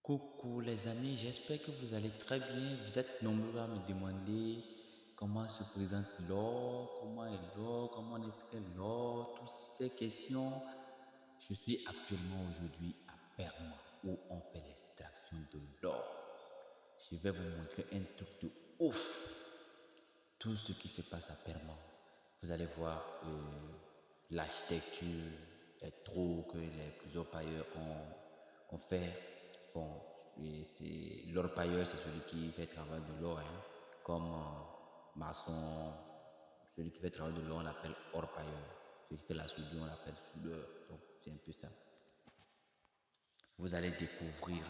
Coucou les amis, j'espère que vous allez très bien. Vous êtes nombreux à me demander comment se présente l'or, comment est l'or, comment on extrait l'or, toutes ces questions. Je suis actuellement aujourd'hui à Perma où on fait l'extraction de l'or. Je vais vous montrer un truc de ouf. Tout ce qui se passe à Perma. Vous allez voir l'architecture, les trous que les plusieurs pailleurs ont fait. Bon, l'orpailleur, c'est celui qui fait travail de l'or, hein. Comme maçon, celui qui fait travail de l'or, on l'appelle orpailleur. Celui qui fait la soudure, on l'appelle soudeur. Donc, c'est un peu ça. Vous allez découvrir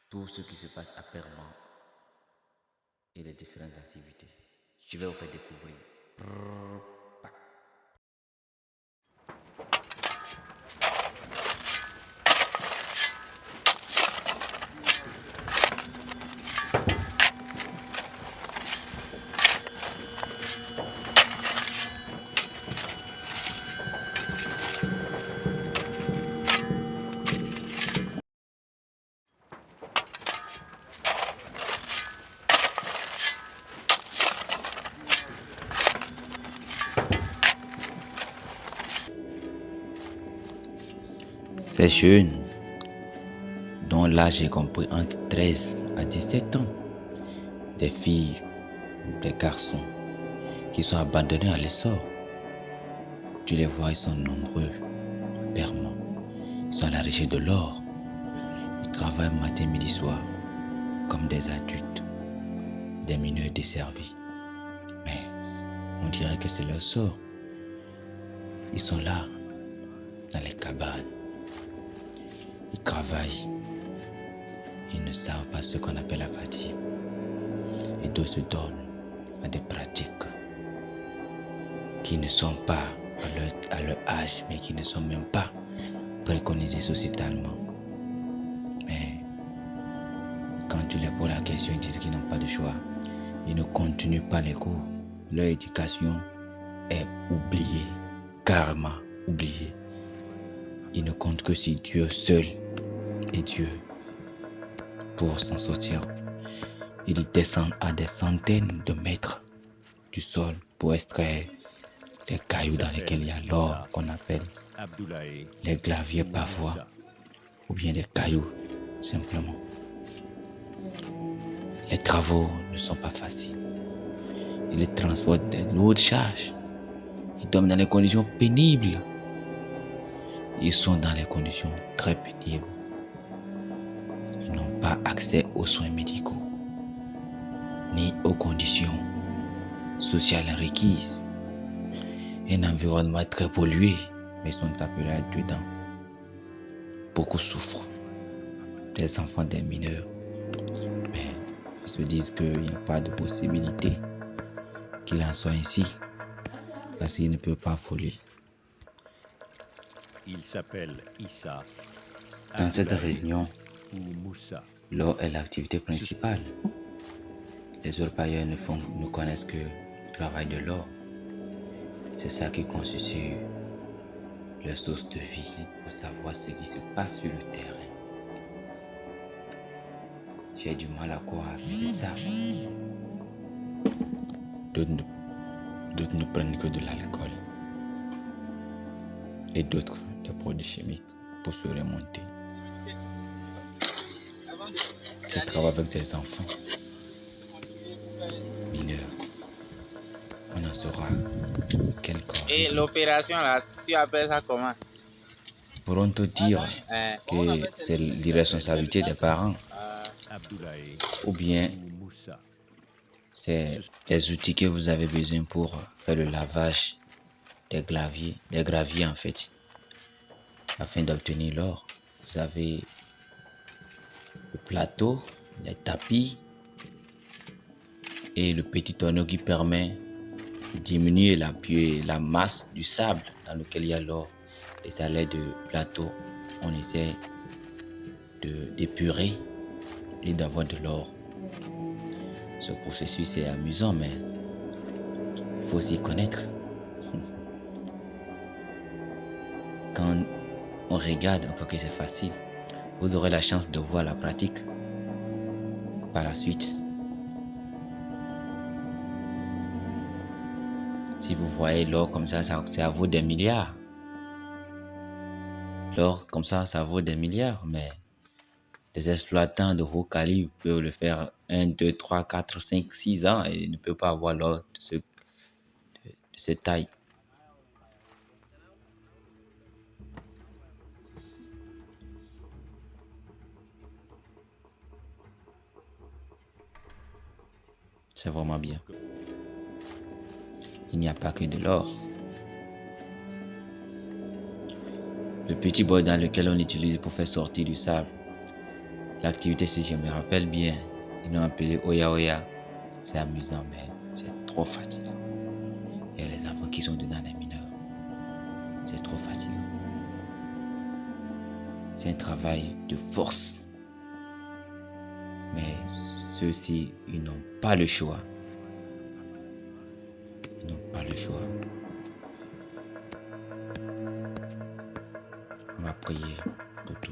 tout ce qui se passe à Perma et les différentes activités. Je vais vous faire découvrir. Ces jeunes, dont l'âge est compris entre 13 à 17 ans, des filles, des garçons, qui sont abandonnés à l'essor. Tu les vois, ils sont nombreux, permanents. Ils sont à la recherche de l'or. Ils travaillent matin, midi, soir, comme des adultes, des mineurs desservis. Mais on dirait que c'est leur sort. Ils sont là, dans les cabanes. Ils travaillent. Ils ne savent pas ce qu'on appelle la fatigue. Et d'autres se donnent à des pratiques qui ne sont pas à leur âge, mais qui ne sont même pas préconisées sociétalement. Mais quand tu les poses la question, ils disent qu'ils n'ont pas de choix. Ils ne continuent pas les cours. Leur éducation est oubliée, carrément oubliée. Ils ne comptent que sur Dieu seul et Dieu pour s'en sortir. Ils descendent à des centaines de mètres du sol pour extraire des cailloux dans lesquels il y a l'or qu'on appelle les glaviers parfois, ou bien des cailloux simplement. Les travaux ne sont pas faciles. Ils transportent des lourdes charges. Ils dorment dans des conditions pénibles. Ils sont dans des conditions très pénibles. Ils n'ont pas accès aux soins médicaux, ni aux conditions sociales requises. Un environnement très pollué, mais ils sont appelés à être dedans. Beaucoup souffrent. Des enfants, des mineurs. Mais ils se disent qu'il n'y a pas de possibilité qu'il en soit ainsi, parce qu'ils ne peuvent pas voler. Il s'appelle Issa. Dans cette réunion, l'or est l'activité principale. Les orpailleurs ne connaissent que le travail de l'or. C'est ça qui constitue leur source de vie pour savoir ce qui se passe sur le terrain. J'ai du mal à croire, mais c'est ça. D'autres ne prennent que de l'alcool et d'autres des produits chimiques pour se remonter. Je travaille avec des enfants mineurs. On en saura quelques. Et l'opération là, tu appelles ça comment? Pourront te dire que c'est l'irresponsabilité des parents ou bien c'est les outils que vous avez besoin pour faire le lavage des graviers en fait, afin d'obtenir l'or. Vous avez le plateau, les tapis et le petit tonneau qui permet de diminuer la masse du sable dans lequel il y a l'or. Et à l'aide de plateau, on essaie d'épurer et d'avoir de l'or. Ce processus est amusant, mais il faut s'y connaître. Quand on regarde, on voit que c'est facile. vous aurez la chance de voir la pratique par la suite. Si vous voyez l'or comme ça vaut des milliards. L'or comme ça vaut des milliards, mais des exploitants de haut calibre peuvent le faire 1, 2, 3, 4, 5, 6 ans et ne peuvent pas avoir l'or de cette taille. C'est vraiment bien. Il n'y a pas que de l'or. Le petit bol dans lequel on utilise pour faire sortir du sable. L'activité, si je me rappelle bien, ils l'ont appelé Oya Oya. C'est amusant, mais c'est trop fatigant. Il y a les enfants qui sont dedans, les mineurs. C'est trop fatigant. C'est un travail de force. Mais ceux-ci, ils n'ont pas le choix. Ils n'ont pas le choix. On va prier pour tout.